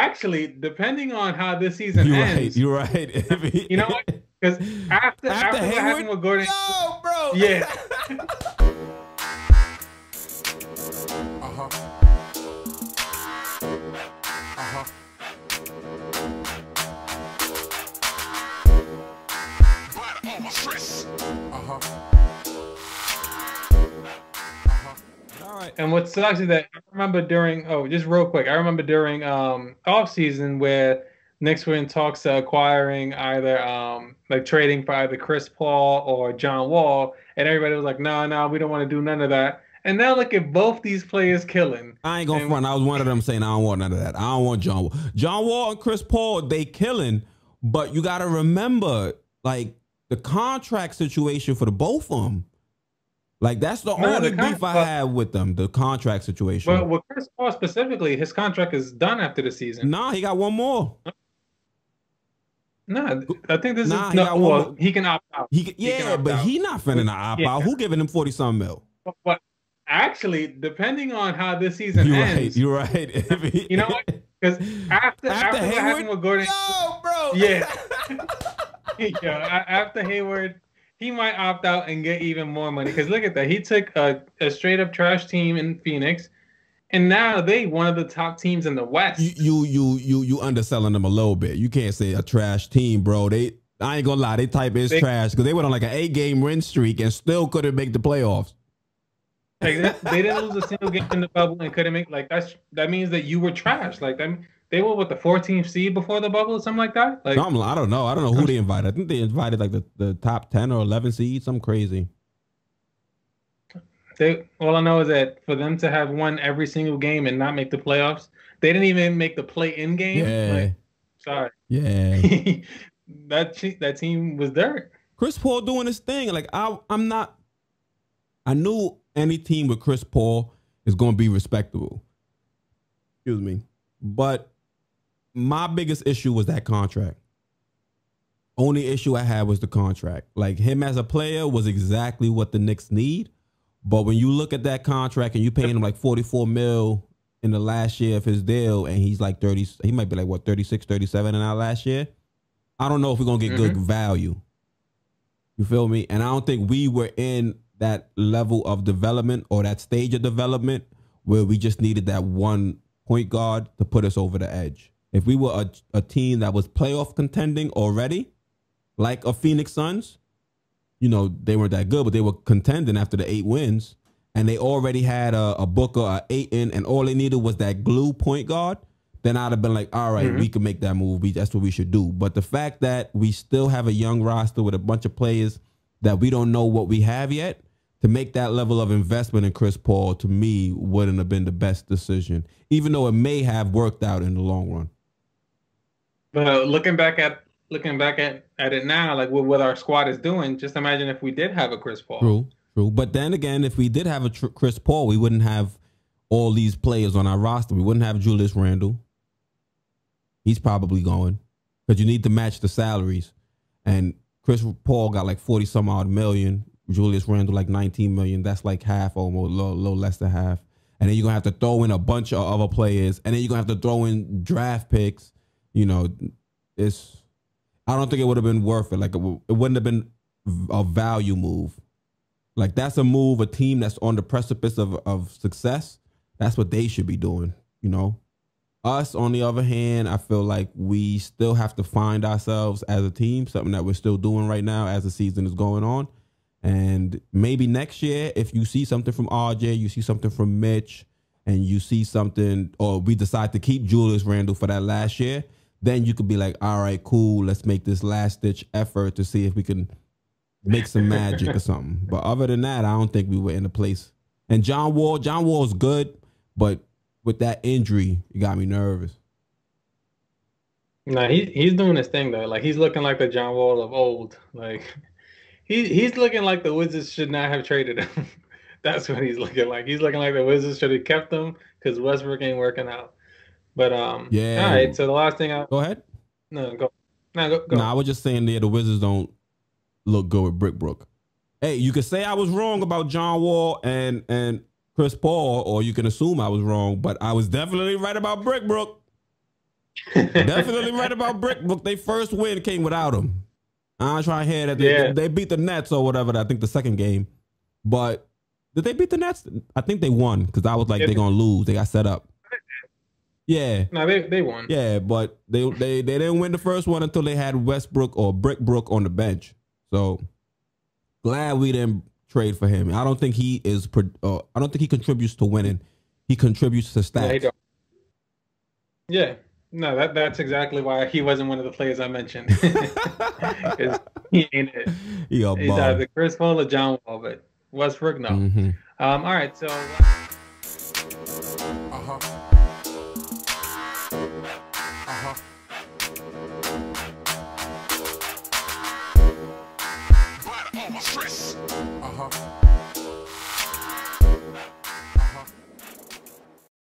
Actually, depending on how this season You're right. ends, You're right. you know what? Because After after what Hayward, happened with Gordon, yo, bro. yeah. All right. And what sucks is that I remember during just real quick, I remember during off season where Knicks were in talks to acquiring either like trading for either Chris Paul or John Wall, and everybody was like, no, no, we don't want to do none of that. And now look at both these players killing. I ain't gonna And front. I was one of them saying I don't want none of that. I don't want John Wall. John Wall and Chris Paul, they killing, but you got to remember, like, the contract situation for the both of them. Like, that's the no, only beef I have with them, the contract situation. but with Chris Paul specifically, his contract is done after the season. Nah, he got one more. No, I think this Nah, is he no. got one Well, more. he can opt out. He He can yeah, opt but out. he not finna opt Yeah, out. Who giving him 40 some mil? but actually, depending on how this season You're ends, right. You're right. you know what? Because after what Hayward, happened with Gordon, yo, bro. yeah, yeah, after Hayward, he might opt out and get even more money. Because look at that, he took a straight up trash team in Phoenix, and now they one of the top teams in the West. You underselling them a little bit. You can't say a trash team, bro. I ain't gonna lie, they type is trash because they went on like an 8-game win streak and still couldn't make the playoffs. Like they didn't lose a single game in the bubble and couldn't make like that means that you were trash. Like they were with the 14th seed before the bubble or something like that. Like I don't know. I don't know who they invited. I think they invited like the top 10 or 11 seeds, something crazy. all I know is that for them to have won every single game and not make the playoffs, they didn't even make the play-in game. Yeah. Like, sorry. Yeah. that team was dirt. Chris Paul doing his thing. Like I'm not. I knew any team with Chris Paul is going to be respectable. Excuse me, but my biggest issue was that contract. Only issue I had was the contract. Like him as a player was exactly what the Knicks need. But when you look at that contract and you paying him like 44 mil in the last year of his deal, and he's like 30, he might be like what, 36, 37 in our last year. I don't know if we're going to get good value. You feel me? And I don't think we were in that level of development or that stage of development where we just needed that one point guard to put us over the edge. If we were a team that was playoff contending already, like a Phoenix Suns, you know, they weren't that good, but they were contending after the 8 wins, and they already had a Booker, a Ayton, and all they needed was that glue point guard, then I'd have been like, all right, we can make that move. That's what we should do. But the fact that we still have a young roster with a bunch of players that we don't know what we have yet, to make that level of investment in Chris Paul, to me, wouldn't have been the best decision, even though it may have worked out in the long run. But looking back at it now, like what our squad is doing, just imagine if we did have a Chris Paul. True. But then again, if we did have a Chris Paul, we wouldn't have all these players on our roster. We wouldn't have Julius Randle. He's probably going because you need to match the salaries. And Chris Paul got like 40 some odd million. Julius Randle like 19 million. That's like half, almost a little less than half. And then you're going to have to throw in a bunch of other players. And then you're going to have to throw in draft picks. You know, I don't think it would have been worth it. Like it wouldn't have been a value move. Like that's a move, a team that's on the precipice of success. That's what they should be doing, you know. Us, on the other hand, I feel like we still have to find ourselves as a team, something that we're still doing right now as the season is going on. And maybe next year, if you see something from RJ, you see something from Mitch, and you see something, or we decide to keep Julius Randle for that last year, then you could be like, all right, cool, let's make this last-ditch effort to see if we can make some magic or something. But other than that, I don't think we were in a place. And John Wall's good, but with that injury, it got me nervous. No, he's doing his thing though. Like he's looking like the John Wall of old. Like he's looking like the Wizards should not have traded him. That's what he's looking like. He's looking like the Wizards should have kept him because Westbrook ain't working out. But yeah. All right. So the last thing go ahead. No, go. No, go. No, I was just saying the Wizards don't look good with Brickbrook. Hey, you could say I was wrong about John Wall and Chris Paul, or you can assume I was wrong, but I was definitely right about Brickbrook. Definitely right about Brickbrook. They first win came without him. I'm trying to hear that Yeah. they beat the Nets or whatever. I think the second game, but did they beat the Nets? I think they won because I was like, Yeah, they're gonna lose. They got set up. Yeah, no, they won. yeah, but they didn't win the first one until they had Westbrook or Brickbrook on the bench. So glad we didn't trade for him. I don't think he is. I don't think he contributes to winning. He contributes to No, he stats. don't. Yeah. No, that's exactly why he wasn't one of the players I mentioned. Because he ain't it. He a He's bum. either Chris Paul or John Wall, but Westbrook, no. Mm-hmm. All right, so